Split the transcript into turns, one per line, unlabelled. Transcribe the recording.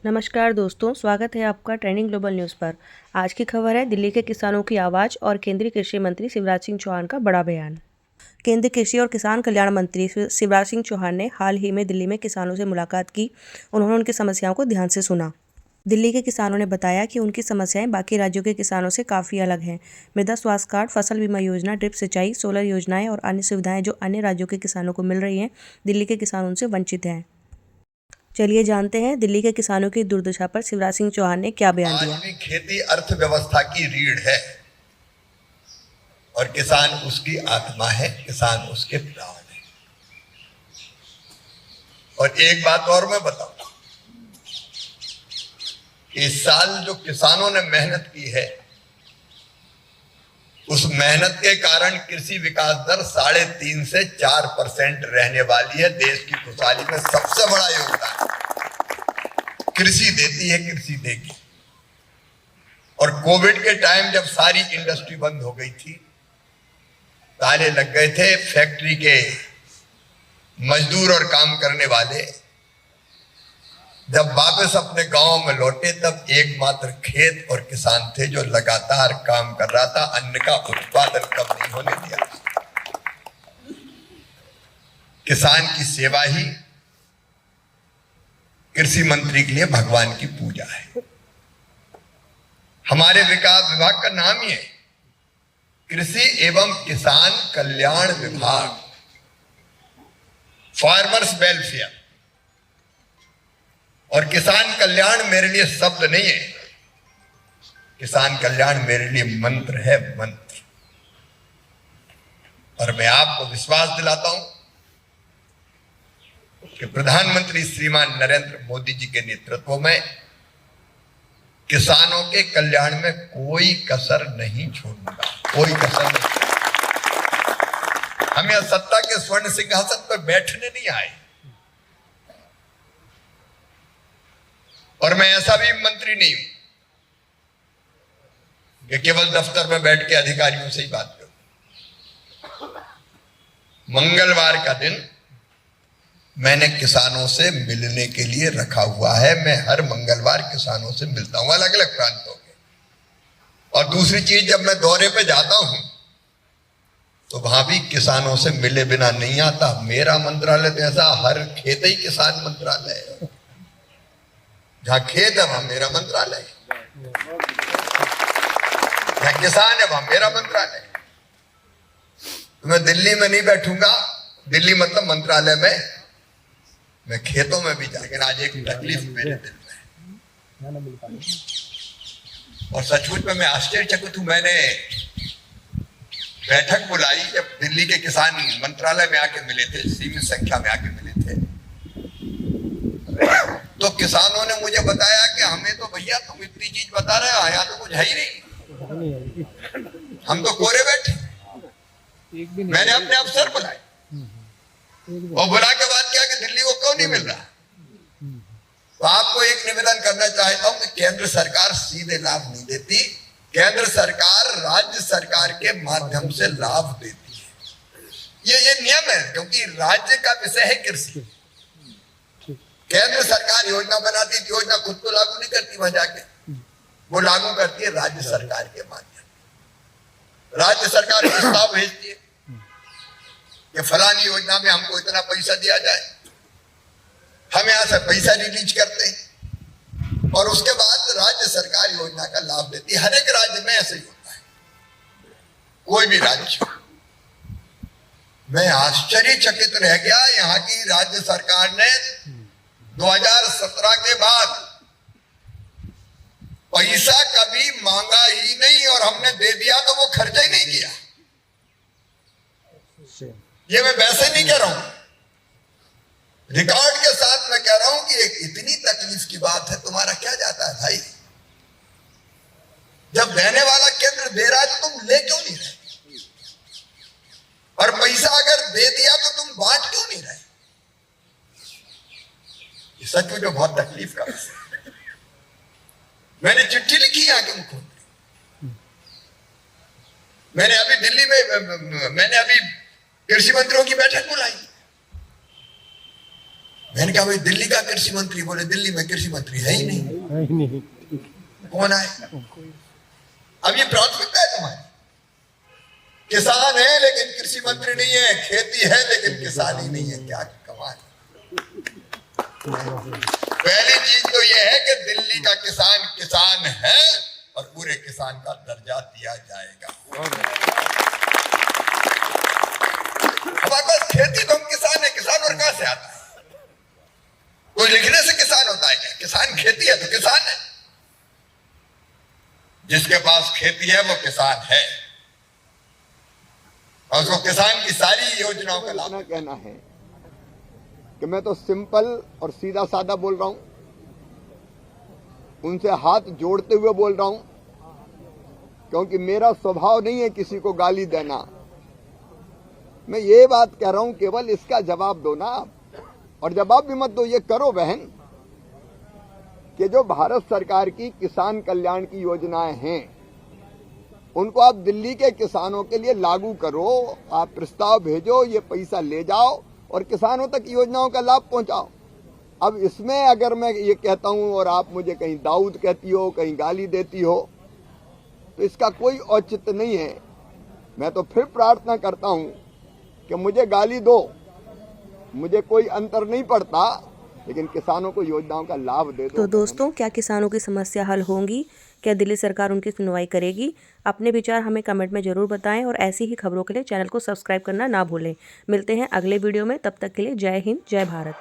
नमस्कार दोस्तों, स्वागत है आपका ट्रेंडिंग ग्लोबल न्यूज़ पर। आज की खबर है दिल्ली के किसानों की आवाज़ और केंद्रीय कृषि मंत्री शिवराज सिंह चौहान का बड़ा बयान। केंद्रीय कृषि और किसान कल्याण मंत्री शिवराज सिंह चौहान ने हाल ही में दिल्ली में किसानों से मुलाकात की। उन्होंने उनकी समस्याओं को ध्यान से सुना। दिल्ली के किसानों ने बताया कि उनकी समस्याएं बाकी राज्यों के किसानों से काफ़ी अलग हैं। मृदा स्वास्थ्य कार्ड, फसल बीमा योजना, ड्रिप सिंचाई, सोलर योजनाएं और अन्य सुविधाएं जो अन्य राज्यों के किसानों को मिल रही हैं, दिल्ली के किसान उनसे वंचित हैं। चलिए जानते हैं दिल्ली के किसानों की दुर्दशा पर शिवराज सिंह चौहान ने क्या बयान दिया।
आज भी खेती अर्थव्यवस्था की रीढ़ है और किसान उसकी आत्मा है, किसान उसके प्राण है। और एक बात और मैं बताऊं, इस साल जो किसानों ने मेहनत की है, उस मेहनत के कारण कृषि विकास दर 3.5 से 4% रहने वाली है। देश की खुशहाली में सबसे बड़ा योगदान कृषि देती है, कृषि देगी। और कोविड के टाइम जब सारी इंडस्ट्री बंद हो गई थी, ताले लग गए थे, फैक्ट्री के मजदूर और काम करने वाले जब वापस अपने गांव में लौटे, तब एकमात्र खेत और किसान थे जो लगातार काम कर रहा था, अन्न का उत्पादन कम नहीं होने दिया। किसान की सेवा ही कृषि मंत्री के लिए भगवान की पूजा है। हमारे विकास विभाग का नाम ही है कृषि एवं किसान कल्याण विभाग, फार्मर्स वेलफेयर। और किसान कल्याण मेरे लिए शब्द नहीं है, किसान कल्याण मेरे लिए मंत्र है, मंत्र। और मैं आपको विश्वास दिलाता हूं कि प्रधानमंत्री श्रीमान नरेंद्र मोदी जी के नेतृत्व में किसानों के कल्याण में कोई कसर नहीं छोड़ूंगा, कोई कसर नहीं। हम यहां सत्ता के स्वर्ण सिंहासन पर बैठने नहीं आए, और मैं ऐसा भी मंत्री नहीं हूं कि केवल दफ्तर में बैठ के अधिकारियों से ही बात करूं। मंगलवार का दिन मैंने किसानों से मिलने के लिए रखा हुआ है। मैं हर मंगलवार किसानों से मिलता हूं, अलग अलग प्रांतों के। और दूसरी चीज, जब मैं दौरे पे जाता हूं तो वहां भी किसानों से मिले बिना नहीं आता। मेरा मंत्रालय तो ऐसा, हर खेत ही किसान मंत्रालय है। जहां खेत है वहां मेरा मंत्रालय है, जहां किसान है वहां मेरा मंत्रालय है। तो मैं दिल्ली में नहीं बैठूंगा, दिल्ली मतलब मंत्रालय में, मैं खेतों में भी जा। लेकिन आज एक तकलीफ मेरे दिल में है, और सचमुच में मैं आश्चर्यचकित हूं। मैंने बैठक बुलाई जब दिल्ली के किसान मंत्रालय में आके मिले थे, सीमित संख्या में आके मिले थे, तो किसानों ने मुझे बताया कि हमें तो भैया तुम इतनी चीज बता रहे हो, यहाँ तो कुछ है ही नहीं, हम तो कोरे बैठे। मैंने अपने अफसर बुलाए और बुला के बात किया कि दिल्ली को क्यों नहीं मिल रहा। तो आपको एक निवेदन करना चाहता हूं कि केंद्र सरकार सीधे लाभ नहीं देती, केंद्र सरकार राज्य सरकार के माध्यम से लाभ देती है। ये नियम है, क्योंकि राज्य का विषय है कृषि। केंद्र सरकार योजना बनाती है, योजना खुद तो लागू नहीं करती वहां जाके, वो लागू करती है राज्य सरकार के माध्यम। राज्य सरकार प्रस्ताव भेजती है कि फलानी योजना में हमको इतना पैसा दिया जाए, हम यहां से पैसा रिलीज करते हैं और उसके बाद राज्य सरकार योजना का लाभ देती है। हर एक राज्य में ऐसे ही होता है, कोई भी राज्य। मैं आश्चर्यचकित रह गया, यहाँ की राज्य सरकार ने 2017 के बाद पैसा कभी मांगा ही नहीं, और हमने दे दिया तो वो खर्चा ही नहीं किया। ये मैं वैसे नहीं कह रहा हूं, रिकॉर्ड के साथ मैं कह रहा हूं कि एक इतनी तकलीफ की बात है। तुम्हारा क्या जाता है भाई, जब देने वाला केंद्र दे रहा है तो तुम ले क्यों नहीं रहे, और पैसा अगर दे दिया तो तुम बांट क्यों नहीं रहे। सच में जो बहुत तकलीफ का विषय है। मैंने चिट्ठी लिखी है आगे मुख्यमंत्री, मैंने अभी दिल्ली में, मैंने अभी कृषि मंत्रियों की बैठक बुलाई। मैंने कहा भाई दिल्ली का कृषि मंत्री, बोले दिल्ली में कृषि मंत्री है ही नहीं। कौन आए? अब ये प्राथमिकता है तुम्हारी। किसान है लेकिन कृषि मंत्री नहीं है, खेती है लेकिन किसान ही नहीं है। क्या कमाल। पहली चीज तो यह है कि दिल्ली का किसान किसान है और पूरे किसान का दर्जा दिया जाएगा। हमारे पास खेती तो हम किसान है, किसान और कहां से आता है? कोई लिखने से किसान होता है क्या? किसान खेती है तो किसान है। जिसके पास खेती है वो किसान है और उसको किसान की सारी योजनाओं का लाभ।
कहना है कि मैं तो सिंपल और सीधा साधा बोल रहा हूं, उनसे हाथ जोड़ते हुए बोल रहा हूं, क्योंकि मेरा स्वभाव नहीं है किसी को गाली देना। मैं ये बात कह रहा हूं, केवल इसका जवाब दो ना, और जवाब भी मत दो, ये करो बहन कि जो भारत सरकार की किसान कल्याण की योजनाएं हैं उनको आप दिल्ली के किसानों के लिए लागू करो। आप प्रस्ताव भेजो, ये पैसा ले जाओ और किसानों तक योजनाओं का लाभ पहुंचाओ। अब इसमें अगर मैं ये कहता हूं और आप मुझे कहीं दाऊद कहती हो, कहीं गाली देती हो, तो इसका कोई औचित्य नहीं है। मैं तो फिर प्रार्थना करता हूं कि मुझे गाली दो, मुझे कोई अंतर नहीं पड़ता, लेकिन किसानों को योजनाओं का लाभ दे दो।
तो दोस्तों, क्या किसानों की समस्या हल होंगी? क्या दिल्ली सरकार उनकी सुनवाई करेगी? अपने विचार हमें कमेंट में ज़रूर बताएं और ऐसी ही खबरों के लिए चैनल को सब्सक्राइब करना ना भूलें। मिलते हैं अगले वीडियो में, तब तक के लिए जय हिंद, जय भारत।